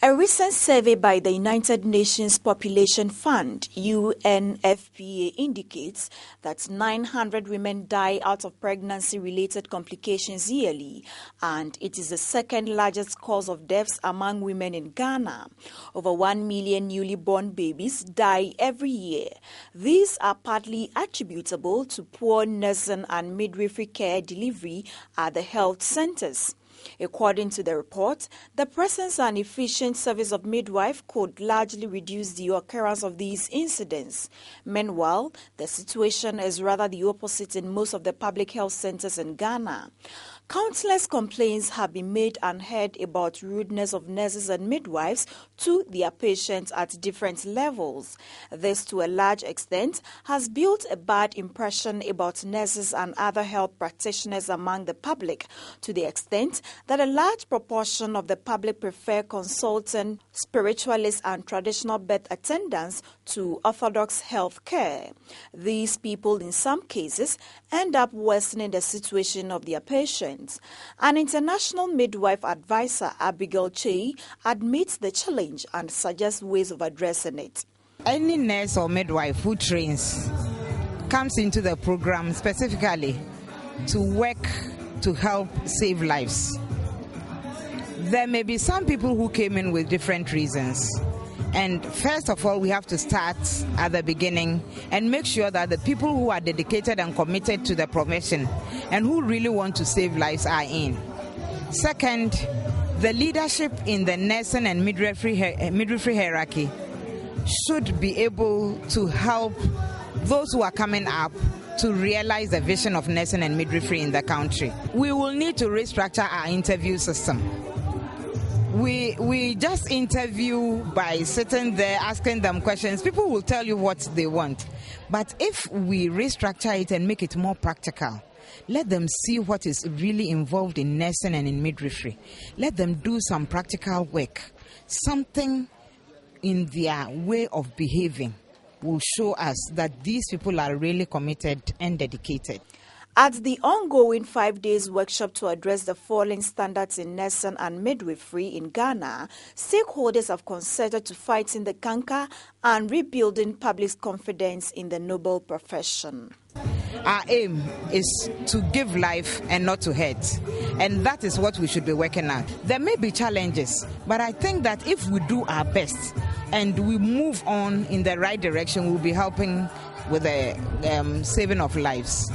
A recent survey by the United Nations Population Fund, UNFPA, indicates that 900 women die out of pregnancy-related complications yearly, and it is the second largest cause of deaths among women in Ghana. Over 1 million newly born babies die every year. These are partly attributable to poor nursing and midwifery care delivery at the health centers. According to the report, the presence and efficient service of midwife could largely reduce the occurrence of these incidents. Meanwhile, the situation is rather the opposite in most of the public health centers in Ghana. Countless complaints have been made and heard about rudeness of nurses and midwives to their patients at different levels. This, to a large extent, has built a bad impression about nurses and other health practitioners among the public, to the extent that a large proportion of the public prefer consultant, spiritualists and traditional birth attendants to orthodox health care. These people, in some cases, end up worsening the situation of their patients. An international midwife advisor, Abigail Chey, admits the challenge and suggests ways of addressing it. Any nurse or midwife who trains comes into the program specifically to work to help save lives. There may be some people who came in with different reasons. And first of all, we have to start at the beginning and make sure that the people who are dedicated and committed to the profession and who really want to save lives are in. Second, the leadership in the nursing and midwifery hierarchy should be able to help those who are coming up to realize the vision of nursing and midwifery in the country. We will need to restructure our interview system. We just interview by sitting there asking them questions. People will tell you what they want. But if we restructure it and make it more practical, let them see what is really involved in nursing and in midwifery. Let them do some practical work. Something in their way of behaving will show us that these people are really committed and dedicated. At the ongoing 5-day workshop to address the falling standards in nursing and midwifery in Ghana, stakeholders have concerted to fighting the canker and rebuilding public confidence in the noble profession. Our aim is to give life and not to hurt, and that is what we should be working at. There may be challenges, but I think that if we do our best and we move on in the right direction, we'll be helping with the saving of lives.